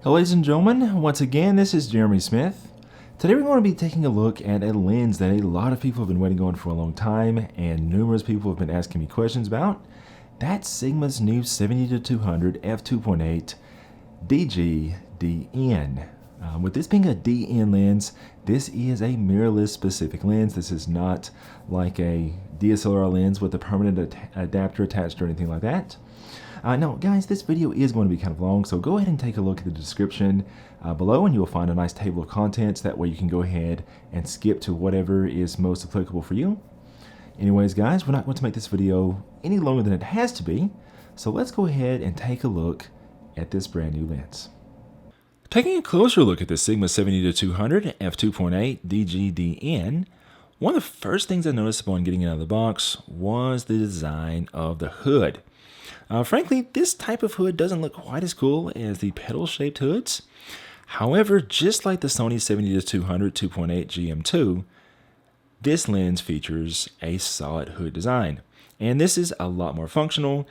Ladies and gentlemen, once again, this is Jeremy Smith. Today we're going to be taking a look at a lens that a lot of people have been waiting on for a long time, and numerous people have been asking me questions about. That's Sigma's new 70-200 f2.8 DG-DN. With this being a DN lens, this is a mirrorless specific lens. This is not like a DSLR lens with a permanent adapter attached or anything like that. Now guys, this video is going to be kind of long, so go ahead and take a look at the description below and you'll find a nice table of contents. That way you can go ahead and skip to whatever is most applicable for you. Anyways guys, we're not going to make this video any longer than it has to be, so let's go ahead and take a look at this brand new lens. Taking a closer look at the Sigma 70-200 f2.8 DG-DN, one of the first things I noticed upon getting it out of the box was the design of the hood. Frankly, this type of hood doesn't look quite as cool as the pedal-shaped hoods. However, just like the Sony 70-200 2.8 GM2, this lens features a solid hood design. And this is a lot more functional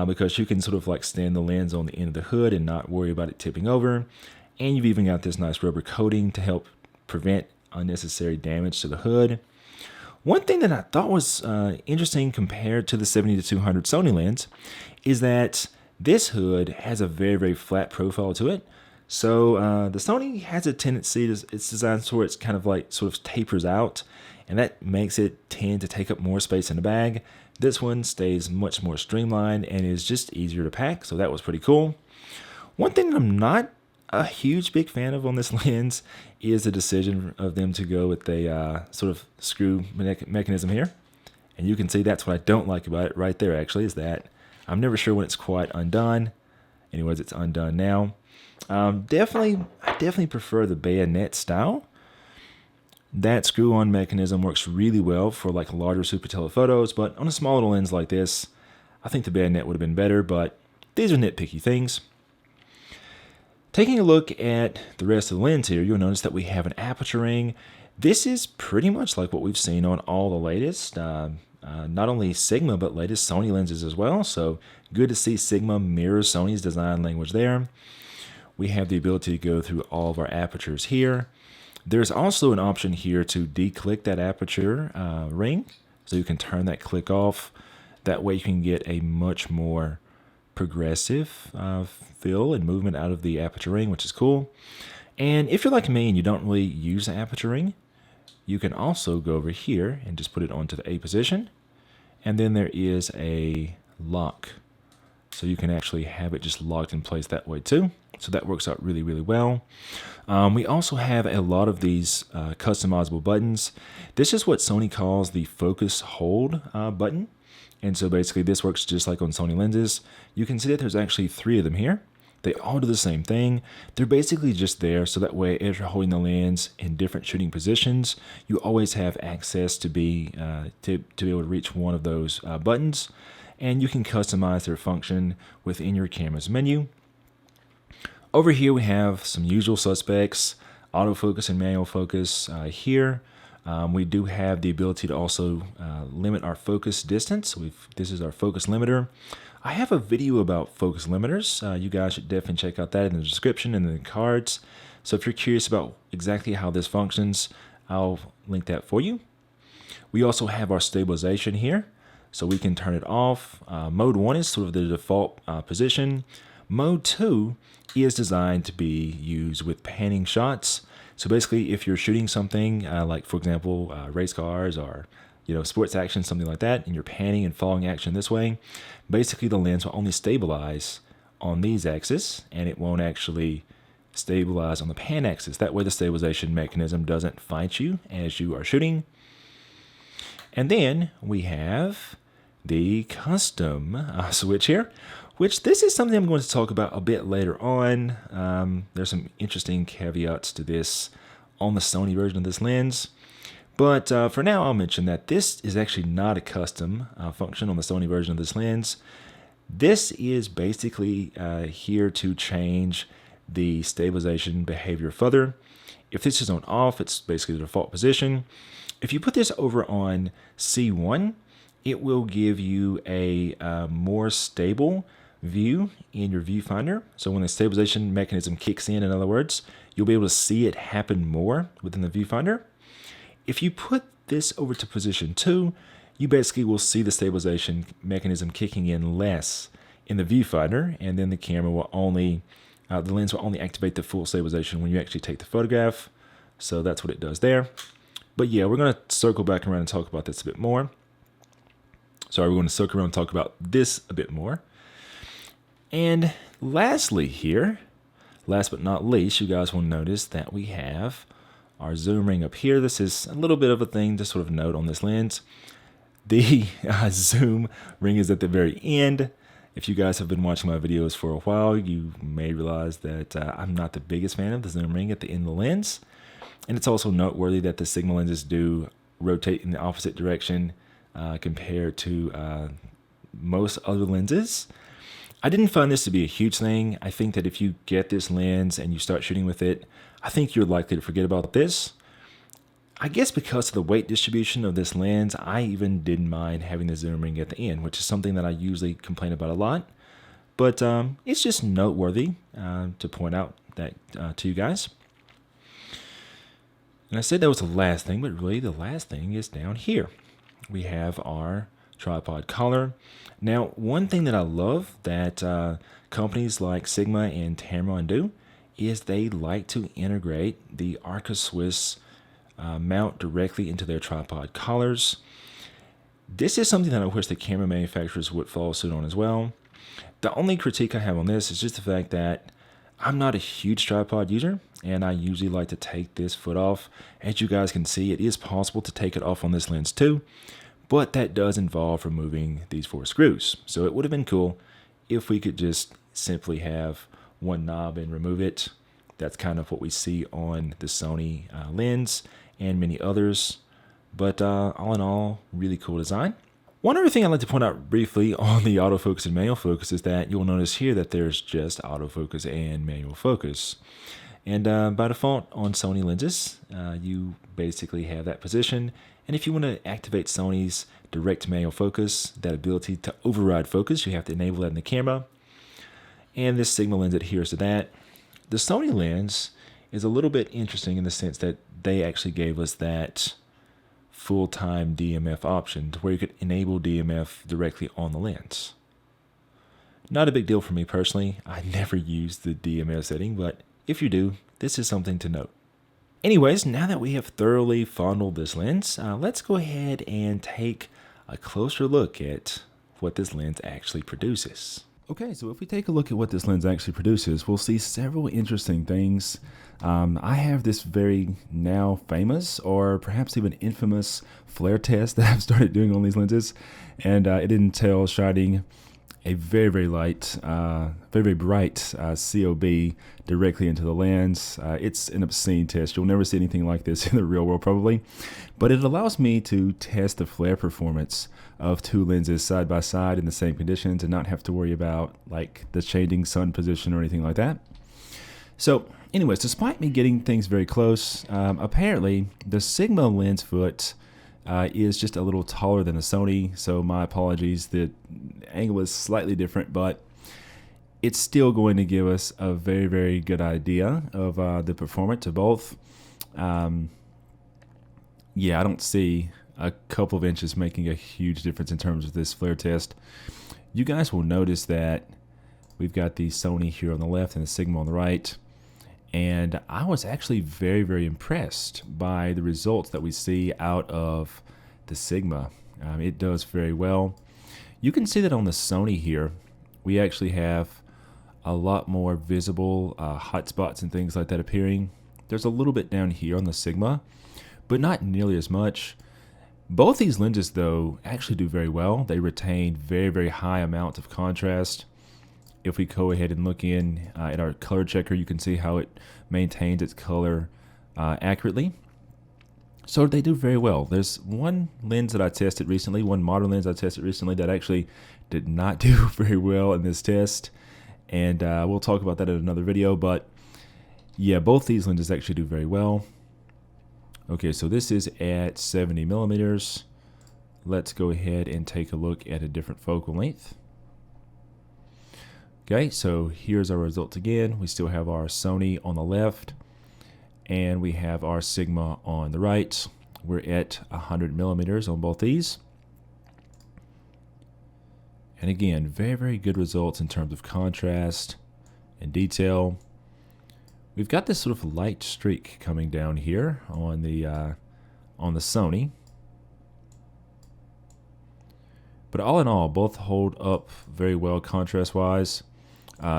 because you can sort of like stand the lens on the end of the hood and not worry about it tipping over. And you've even got this nice rubber coating to help prevent unnecessary damage to the hood. One thing that I thought was interesting compared to the 70-200 Sony lens is that this hood has a very, very flat profile to it. So the Sony has a tendency, it's designed so it's kind of like sort of tapers out, and that makes it tend to take up more space in the bag. This one stays much more streamlined and is just easier to pack, so that was pretty cool. One thing that I'm not a huge big fan of on this lens is the decision of them to go with a sort of screw mechanism here. And you can see that's what I don't like about it right there actually, is that I'm never sure when it's quite undone. Anyways, it's undone now. I definitely prefer the bayonet style. That screw-on mechanism works really well for like larger super telephotos, but on a small little lens like this, I think the bayonet would have been better, but these are nitpicky things. Taking a look at the rest of the lens here, you'll notice that we have an aperture ring. This is pretty much like what we've seen on all the latest, not only Sigma, but latest Sony lenses as well. So good to see Sigma mirror Sony's design language there. We have the ability to go through all of our apertures here. There's also an option here to declick that aperture ring, so you can turn that click off. That way you can get a much more progressive feel and movement out of the aperture ring, which is cool. And if you're like me and you don't really use the aperture ring, you can also go over here and just put it onto the A position. And then there is a lock. So you can actually have it just locked in place that way too. So that works out really, really well. We also have a lot of these customizable buttons. This is what Sony calls the focus hold button. And so basically this works just like on Sony lenses. You can see that there's actually 3 of them here. They all do the same thing. They're basically just there so that way as you're holding the lens in different shooting positions, you always have access to be able to reach one of those buttons. And you can customize their function within your camera's menu. Over here we have some usual suspects, autofocus and manual focus here. We do have the ability to also limit our focus distance. This is our focus limiter. I have a video about focus limiters. You guys should definitely check out that in the description and in the cards. So if you're curious about exactly how this functions, I'll link that for you. We also have our stabilization here. So we can turn it off. Mode 1 is sort of the default position. Mode 2 is designed to be used with panning shots. So basically, if you're shooting something like, for example, race cars or sports action, something like that, and you're panning and following action this way, basically the lens will only stabilize on these axes, and it won't actually stabilize on the pan axis. That way the stabilization mechanism doesn't fight you as you are shooting. And then we have the custom switch here, which this is something I'm going to talk about a bit later on. There's some interesting caveats to this on the Sony version of this lens. But for now, I'll mention that this is actually not a custom function on the Sony version of this lens. This is basically here to change the stabilization behavior further. If this is on off, it's basically the default position. If you put this over on C1, it will give you a more stable view in your viewfinder. So when the stabilization mechanism kicks in other words, you'll be able to see it happen more within the viewfinder. If you put this over to position 2, you basically will see the stabilization mechanism kicking in less in the viewfinder, and then the camera will only, the lens will only activate the full stabilization when you actually take the photograph. So that's what it does there. But yeah, we're going to circle back around and talk about this a bit more. Sorry, we're going to circle around and talk about this a bit more. And lastly here, last but not least, you guys will notice that we have our zoom ring up here. This is a little bit of a thing to sort of note on this lens. The zoom ring is at the very end. If you guys have been watching my videos for a while, you may realize that I'm not the biggest fan of the zoom ring at the end of the lens. And it's also noteworthy that the Sigma lenses do rotate in the opposite direction compared to most other lenses. I didn't find this to be a huge thing. I think that if you get this lens and you start shooting with it, I think you're likely to forget about this. I guess because of the weight distribution of this lens, I even didn't mind having the zoom ring at the end, which is something that I usually complain about a lot. But it's just noteworthy to point out that to you guys. And I said that was the last thing, but really the last thing is down here. We have our tripod collar. Now, one thing that I love that companies like Sigma and Tamron do is they like to integrate the Arca-Swiss mount directly into their tripod collars. This is something that I wish the camera manufacturers would follow suit on as well. The only critique I have on this is just the fact that I'm not a huge tripod user, and I usually like to take this foot off. As you guys can see, it is possible to take it off on this lens too, but that does involve removing these 4 screws. So it would have been cool if we could just simply have one knob and remove it. That's kind of what we see on the Sony lens and many others. But all in all, really cool design. One other thing I'd like to point out briefly on the autofocus and manual focus is that you'll notice here that there's just autofocus and manual focus. And by default on Sony lenses, you basically have that position. And if you want to activate Sony's direct manual focus, that ability to override focus, you have to enable that in the camera. And this Sigma lens adheres to that. The Sony lens is a little bit interesting in the sense that they actually gave us that full-time DMF option to where you could enable DMF directly on the lens. Not a big deal for me personally. I never use the DMF setting, but if you do, this is something to note. Anyways, now that we have thoroughly fondled this lens, let's go ahead and take a closer look at what this lens actually produces. Okay, so if we take a look at what this lens actually produces, we'll see several interesting things. I have this very now famous or perhaps even infamous flare test that I've started doing on these lenses, and it entails shining a very, very light, very bright COB directly into the lens. It's an obscene test. You'll never see anything like this in the real world probably, but it allows me to test the flare performance of 2 lenses side by side in the same conditions and not have to worry about like the changing sun position or anything like that. So anyways, despite me getting things very close, apparently the Sigma lens foot is just a little taller than the Sony, so my apologies. The angle is slightly different, but it's still going to give us a very, very good idea of the performance of both. Yeah, I don't see a couple of inches making a huge difference in terms of this flare test. You guys will notice that we've got the Sony here on the left and the Sigma on the right. And I was actually very, very impressed by the results that we see out of the Sigma. It does very well. You can see that on the Sony here, we actually have a lot more visible hot spots and things like that appearing. There's a little bit down here on the Sigma, but not nearly as much. Both these lenses, though, actually do very well. They retain very, very high amounts of contrast. If we go ahead and look in at our color checker, you can see how it maintains its color accurately. So they do very well. There's one lens that I tested recently, one modern lens I tested recently that actually did not do very well in this test. And we'll talk about that in another video. But yeah, both these lenses actually do very well. Okay, so this is at 70 millimeters. Let's go ahead and take a look at a different focal length. Okay, so here's our results again. We still have our Sony on the left, and we have our Sigma on the right. We're at 100 millimeters on both these. And again, very, very good results in terms of contrast and detail. We've got this sort of light streak coming down here on the Sony. But all in all, both hold up very well contrast-wise.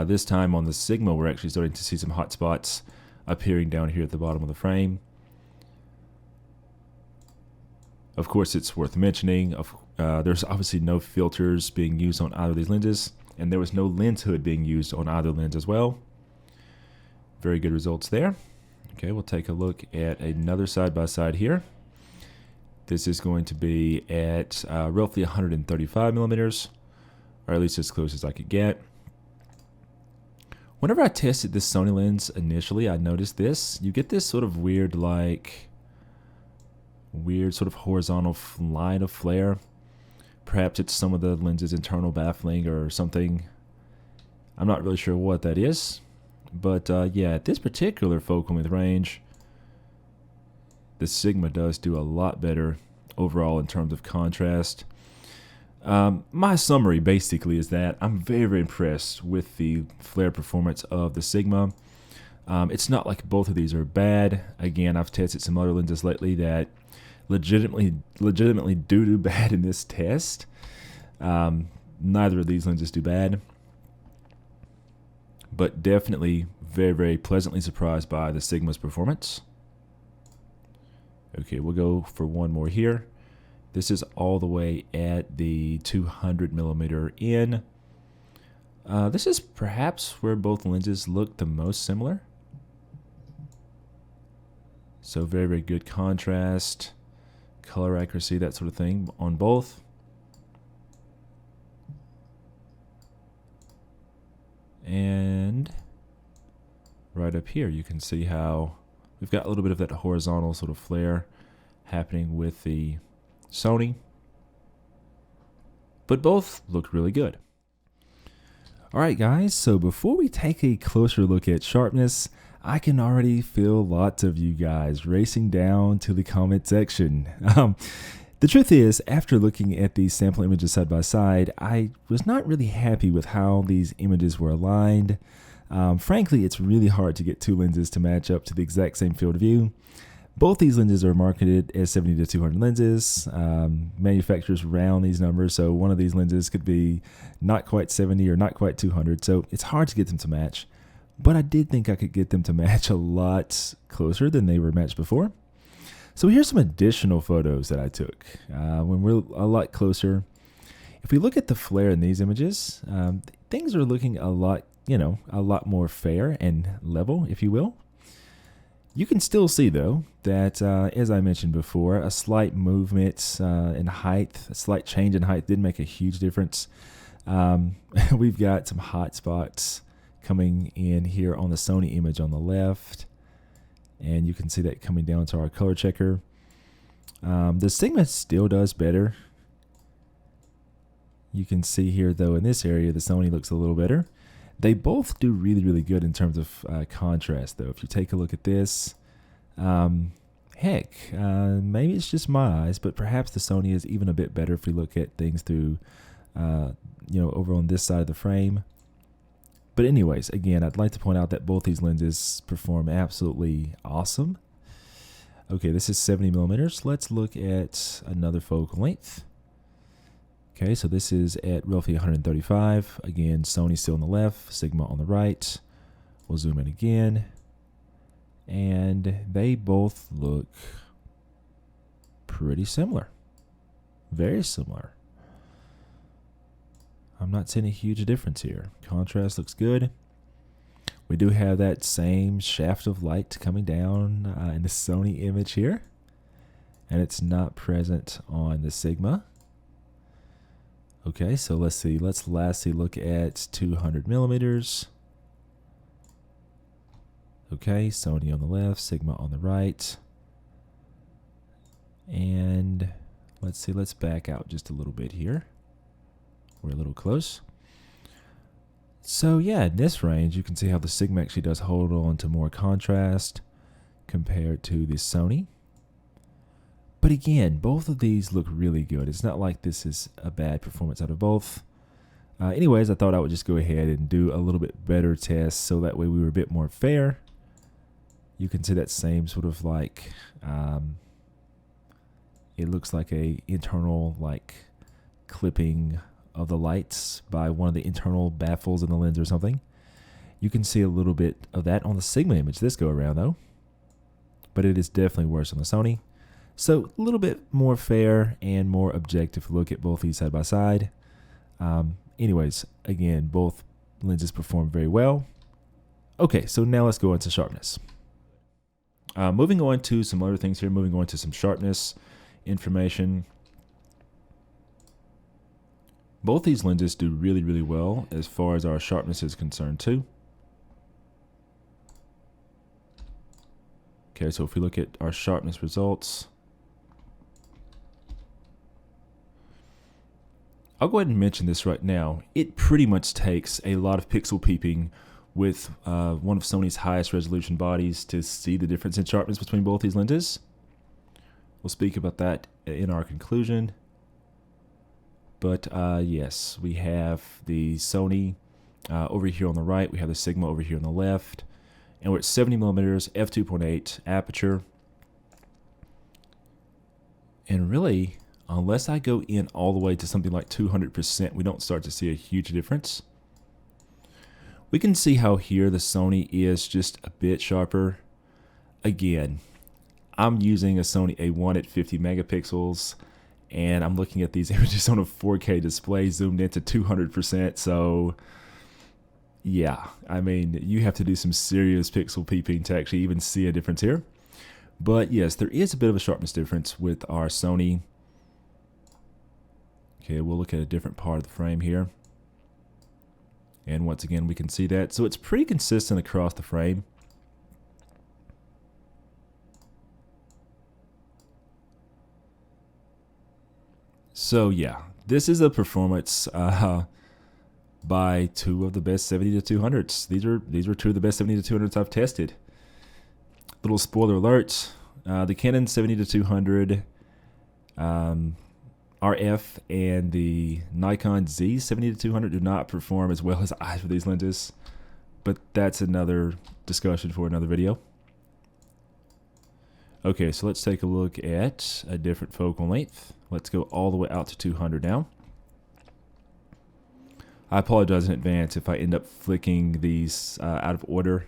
This time on the Sigma, we're actually starting to see some hot spots appearing down here at the bottom of the frame. Of course, it's worth mentioning, there's obviously no filters being used on either of these lenses, and there was no lens hood being used on either lens as well. Very good results there. Okay, we'll take a look at another side-by-side here. This is going to be at roughly 135 millimeters, or at least as close as I could get. Whenever I tested this Sony lens initially, I noticed this. You get this sort of weird sort of horizontal line of flare. Perhaps it's some of the lens's internal baffling or something. I'm not really sure what that is. But yeah, at this particular focal length range, the Sigma does do a lot better overall in terms of contrast. My summary basically is that I'm very, very impressed with the flare performance of the Sigma. It's not like both of these are bad. Again, I've tested some other lenses lately that legitimately do bad in this test. Neither of these lenses do bad, but definitely very, very pleasantly surprised by the Sigma's performance. Okay, we'll go for one more here. This is all the way at the 200 millimeter in. This is perhaps where both lenses look the most similar. So very, very good contrast, color accuracy, that sort of thing on both. And right up here, you can see how we've got a little bit of that horizontal sort of flare happening with the Sony. But both look really good. Alright guys, so before we take a closer look at sharpness, I can already feel lots of you guys racing down to the comment section. The truth is, after looking at these sample images side by side, I was not really happy with how these images were aligned. Frankly, it's really hard to get two lenses to match up to the exact same field of view. Both these lenses are marketed as 70 to 200 lenses. Manufacturers round these numbers, so one of these lenses could be not quite 70 or not quite 200, so it's hard to get them to match. But I did think I could get them to match a lot closer than they were matched before. So here's some additional photos that I took when we're a lot closer. If we look at the flare in these images, things are looking a lot more fair and level, if you will. You can still see, though, that as I mentioned before, a slight movement in height, a slight change in height did make a huge difference. We've got some hot spots coming in here on the Sony image on the left, and you can see that coming down to our color checker. The Sigma still does better. You can see here, though, in this area, the Sony looks a little better. They both do really, really good in terms of contrast, though. If you take a look at this, maybe it's just my eyes, but perhaps the Sony is even a bit better if we look at things through, over on this side of the frame. But anyways, again, I'd like to point out that both these lenses perform absolutely awesome. Okay, this is 70 millimeters. Let's look at another focal length. Okay, so this is at roughly 135. Again, Sony still on the left, Sigma on the right. We'll zoom in again. And they both look pretty similar. Very similar. I'm not seeing a huge difference here. Contrast looks good. We do have that same shaft of light coming down in the Sony image here. And it's not present on the Sigma. Okay, so let's see. Let's lastly look at 200 millimeters. Okay, Sony on the left, Sigma on the right. And let's see, let's back out just a little bit here. We're a little close. So yeah, in this range, you can see how the Sigma actually does hold on to more contrast compared to the Sony. But again, both of these look really good. It's not like this is a bad performance out of both. Anyways, I thought I would just go ahead and do a little bit better test so that way we were a bit more fair. You can see that same sort of like, it looks like a internal like clipping of the lights by one of the internal baffles in the lens or something. You can see a little bit of that on the Sigma image this go around though, but it is definitely worse on the Sony. So a little bit more fair and more objective look at both these side by side. Anyways, again, both lenses perform very well. Okay, so now let's go into sharpness. Moving on to some other things here, moving on to some sharpness information. Both these lenses do really, really well as far as our sharpness is concerned too. Okay, so if we look at our sharpness results, I'll go ahead and mention this right now. It pretty much takes a lot of pixel peeping with one of Sony's highest resolution bodies to see the difference in sharpness between both these lenses. We'll speak about that in our conclusion. But yes, we have the Sony over here on the right. We have the Sigma over here on the left. And we're at 70mm, f2.8 aperture. And really, unless I go in all the way to something like 200%, we don't start to see a huge difference. We can see how here the Sony is just a bit sharper. Again, I'm using a Sony A1 at 50 megapixels, and I'm looking at these images on a 4K display zoomed into 200%. So yeah, I mean, you have to do some serious pixel peeping to actually even see a difference here. But yes, there is a bit of a sharpness difference with our Sony. Okay, we'll look at a different part of the frame here. And once again, we can see that. So it's pretty consistent across the frame. So yeah, this is a performance by two of the best 70-200s. These are two of the best 70-200s I've tested. Little spoiler alert: the Canon 70-200 RF and the Nikon Z 70-200 do not perform as well as either of these lenses, but that's another discussion for another video. Okay, so let's take a look at a different focal length. Let's go all the way out to 200 now. I apologize in advance if I end up flicking these out of order.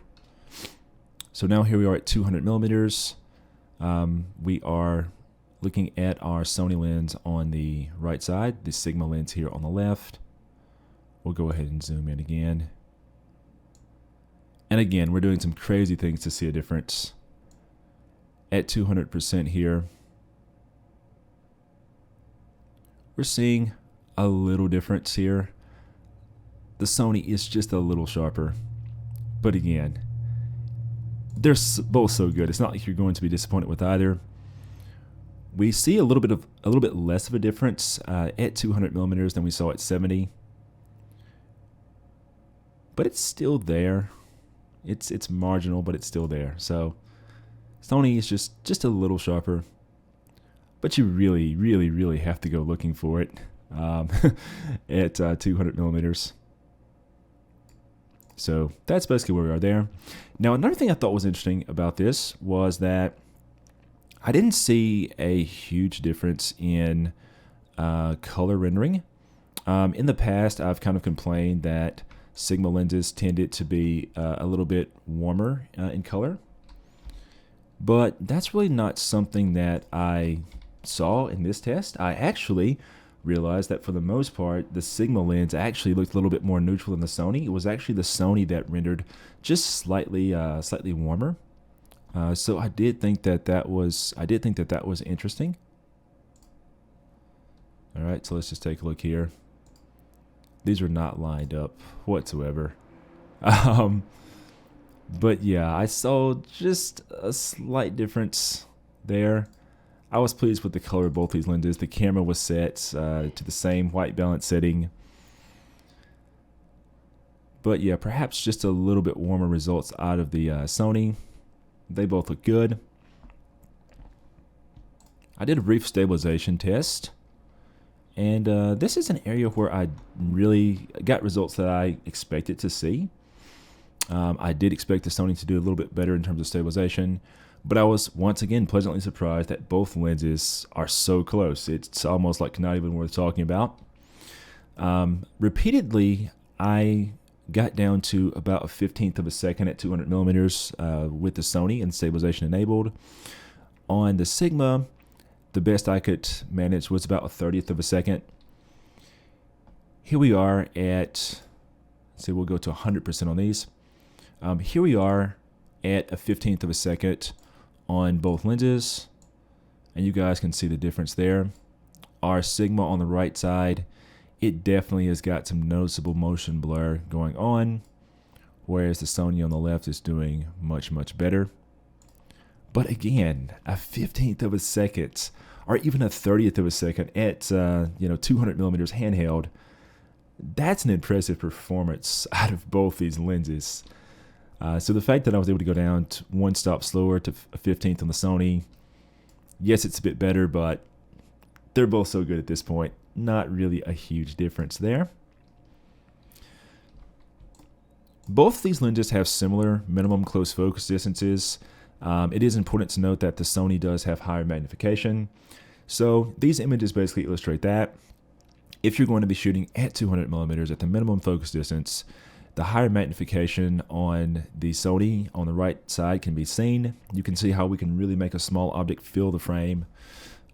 So now here we are at 200mm. We are looking at our Sony lens on the right side, the Sigma lens here on the left. We'll go ahead and zoom in again. And again, we're doing some crazy things to see a difference. At 200% here, we're seeing a little difference here. The Sony is just a little sharper. But again, they're both so good. It's not like you're going to be disappointed with either. We see a little bit less of a difference at 200mm than we saw at 70, but it's still there. It's marginal, but it's still there. So Sony is just a little sharper, but you really have to go looking for it at 200mm. So that's basically where we are there. Now, another thing I thought was interesting about this was that I didn't see a huge difference in color rendering. In the past, I've kind of complained that Sigma lenses tended to be a little bit warmer in color. But that's really not something that I saw in this test. I actually realized that for the most part, the Sigma lens actually looked a little bit more neutral than the Sony. It was actually the Sony that rendered just slightly warmer. So I did think that was interesting. All right, so let's just take a look here. These are not lined up whatsoever. But yeah, I saw just a slight difference there. I was pleased with the color of both these lenses. The camera was set to the same white balance setting. But yeah, perhaps just a little bit warmer results out of the Sony. They both look good. I did a brief stabilization test, and this is an area where I really got results that I expected to see. I did expect the Sony to do a little bit better in terms of stabilization, but I was once again pleasantly surprised that both lenses are so close. It's almost like not even worth talking about. Repeatedly, I got down to about a 15th of a second at 200 millimeters with the Sony and stabilization enabled. On the Sigma, the best I could manage was about a 30th of a second. Here we are at, say we'll go to 100% on these. Here we are at a 15th of a second on both lenses, and you guys can see the difference there. Our Sigma on the right side, it definitely has got some noticeable motion blur going on, whereas the Sony on the left is doing much, much better. But again, a 15th of a second, or even a 30th of a second at 200 millimeters handheld, that's an impressive performance out of both these lenses. So the fact that I was able to go down to one stop slower to a 15th on the Sony, yes, it's a bit better, but they're both so good at this point. Not really a huge difference there. Both these lenses have similar minimum close focus distances. It is important to note that the Sony does have higher magnification. So these images basically illustrate that. If you're going to be shooting at 200 millimeters at the minimum focus distance, the higher magnification on the Sony on the right side can be seen. You can see how we can really make a small object fill the frame.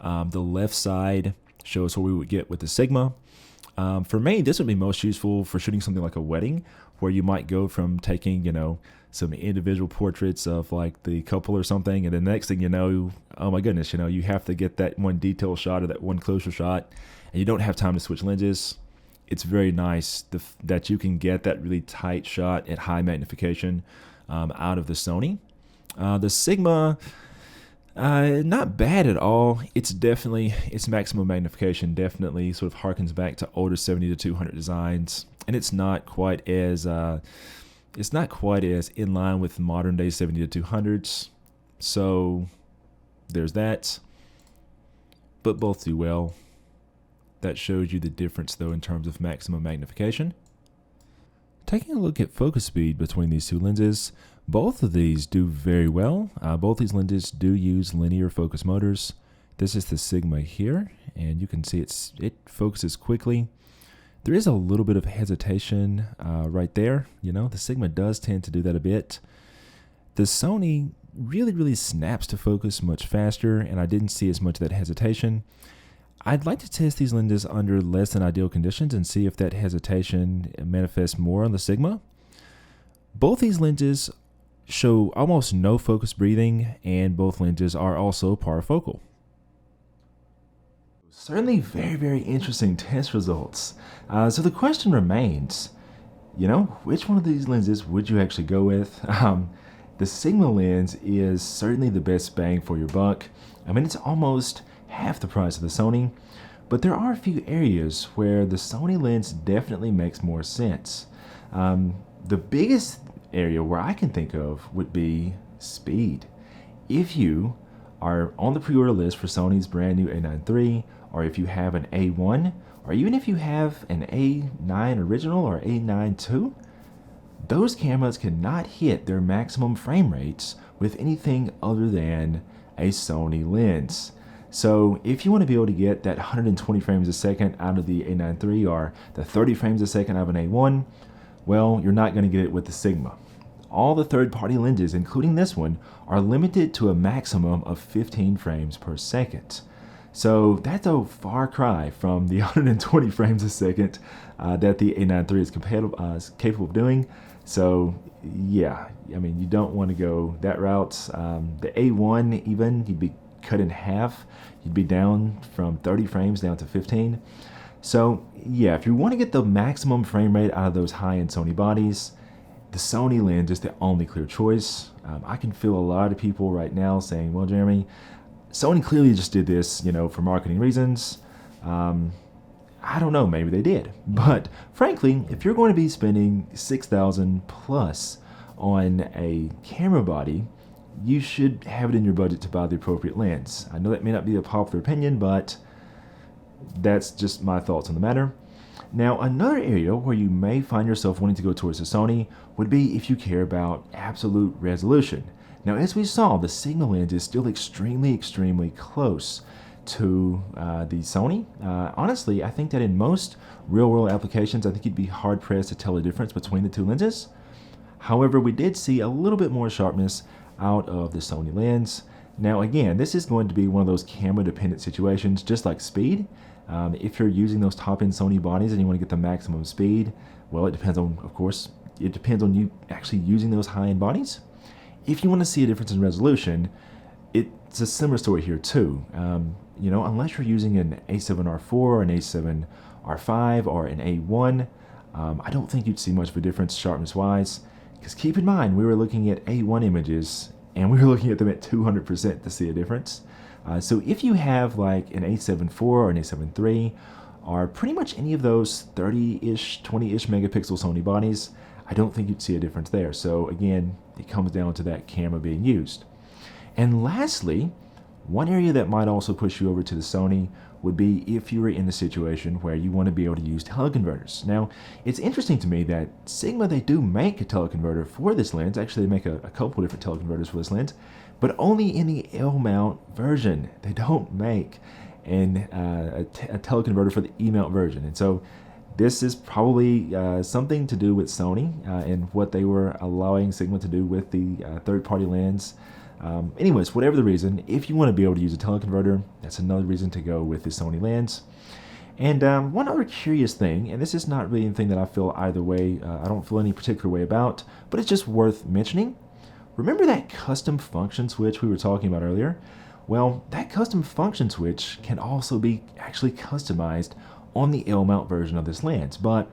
The left side shows what we would get with the Sigma. For me, this would be most useful for shooting something like a wedding, where you might go from taking, some individual portraits of like the couple or something, and the next thing you know, oh my goodness, you have to get that one detail shot or that one closer shot, and you don't have time to switch lenses. It's very nice that you can get that really tight shot at high magnification out of the Sony. The Sigma, not bad at all. It's maximum magnification definitely sort of harkens back to older 70 to 200 designs, and it's not quite as in line with modern day 70 to 200s. So there's that. But both do well. That shows you the difference though in terms of maximum magnification. Taking a look at focus speed between these two lenses, both of these do very well. Both these lenses do use linear focus motors. This is the Sigma here, and you can see it focuses quickly. There is a little bit of hesitation right there. The Sigma does tend to do that a bit. The Sony really snaps to focus much faster, and I didn't see as much of that hesitation. I'd like to test these lenses under less than ideal conditions and see if that hesitation manifests more on the Sigma. Both these lenses show almost no focus breathing, and both lenses are also parafocal. Certainly very interesting test results. So the question remains, which one of these lenses would you actually go with? The Sigma lens is certainly the best bang for your buck. I mean, it's almost half the price of the Sony, but there are a few areas where the Sony lens definitely makes more sense. The biggest area where I can think of would be speed. If you are on the pre-order list for Sony's brand new A9 III, or if you have an A1, or even if you have an A9 original or A9 II, those cameras cannot hit their maximum frame rates with anything other than a Sony lens. So if you want to be able to get that 120 frames a second out of the A9 III or the 30 frames a second out of an A1, well, you're not going to get it with the Sigma. All the third-party lenses, including this one, are limited to a maximum of 15 frames per second. So that's a far cry from the 120 frames a second that the A9 III is capable of doing. So yeah, I mean, you don't want to go that route. The A1 even, you'd be cut in half. You'd be down from 30 frames down to 15. So yeah, if you want to get the maximum frame rate out of those high-end Sony bodies, the Sony lens is the only clear choice. I can feel a lot of people right now saying, well, Jeremy, Sony clearly just did this, for marketing reasons. I don't know, maybe they did. But frankly, if you're going to be spending $6,000 plus on a camera body, you should have it in your budget to buy the appropriate lens. I know that may not be a popular opinion, but that's just my thoughts on the matter. Now, another area where you may find yourself wanting to go towards the Sony would be if you care about absolute resolution. Now, as we saw, the Sigma lens is still extremely close to the Sony. Honestly, I think that in most real-world applications, I think you'd be hard-pressed to tell the difference between the two lenses. However, we did see a little bit more sharpness out of the Sony lens. Now, again, this is going to be one of those camera-dependent situations, just like speed. If you're using those top-end Sony bodies and you want to get the maximum speed, well, it depends on, of course, it depends on you actually using those high-end bodies. If you want to see a difference in resolution, it's a similar story here too. You know, unless you're using an A7R4 or an A7R5 or an A1, I don't think you'd see much of a difference sharpness-wise. Because keep in mind, we were looking at A1 images and we were looking at them at 200% to see a difference. So if you have like an A7 IV or an A7 III, or pretty much any of those 30-ish, 20-ish megapixel Sony bodies, I don't think you'd see a difference there. So again, it comes down to that camera being used. And lastly, one area that might also push you over to the Sony would be if you were in a situation where you want to be able to use teleconverters. Now, it's interesting to me that Sigma, they do make a teleconverter for this lens. Actually, they make a couple different teleconverters for this lens, but only in the L-mount version. They don't make a teleconverter for the E-mount version. And so this is probably something to do with Sony and what they were allowing Sigma to do with the third-party lens. Anyways, whatever the reason, if you want to be able to use a teleconverter, that's another reason to go with the Sony lens. And one other curious thing, and this is not really anything that I feel either way, I don't feel any particular way about, but it's just worth mentioning. Remember that custom function switch we were talking about earlier? Well, that custom function switch can also be actually customized on the L-mount version of this lens, but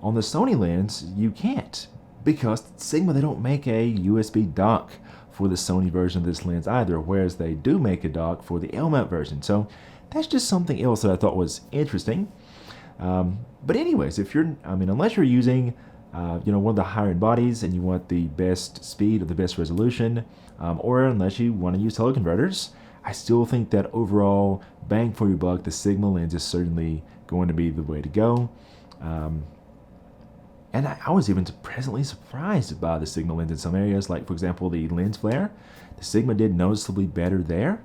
on the Sony lens, you can't, because Sigma, they don't make a USB dock for the Sony version of this lens either, whereas they do make a dock for the L-mount version. So that's just something else that I thought was interesting. But anyways, if you're, unless you're using, one of the higher-end bodies and you want the best speed or the best resolution, or unless you want to use teleconverters, I still think that overall bang for your buck, the Sigma lens is certainly going to be the way to go. And I was even presently surprised by the Sigma lens in some areas, like for example the lens flare. The Sigma did noticeably better there.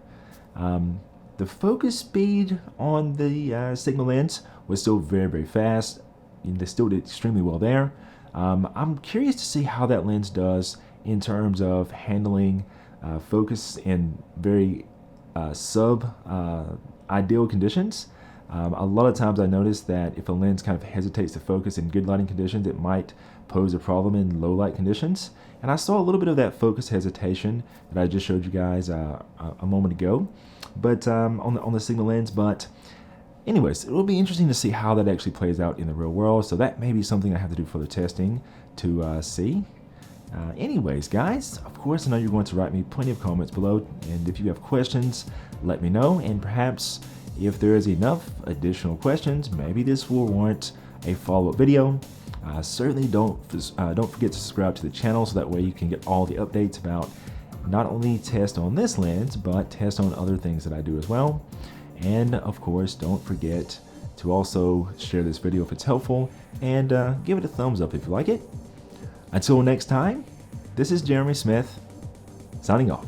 The focus speed on the Sigma lens was still very fast. They still did extremely well there. I'm curious to see how that lens does in terms of handling focus in very sub-ideal conditions. A lot of times I notice that if a lens kind of hesitates to focus in good lighting conditions, it might pose a problem in low light conditions. And I saw a little bit of that focus hesitation that I just showed you guys a moment ago, but on the Sigma lens. But anyways, it will be interesting to see how that actually plays out in the real world. So that may be something I have to do further testing to see. Anyways, guys, of course, I know you're going to write me plenty of comments below, and if you have questions, let me know, and perhaps if there is enough additional questions, maybe this will warrant a follow-up video. Certainly don't forget to subscribe to the channel so that way you can get all the updates about not only tests on this lens, but tests on other things that I do as well. And of course, don't forget to also share this video if it's helpful, and give it a thumbs up if you like it. Until next time, this is Jeremy Smith, signing off.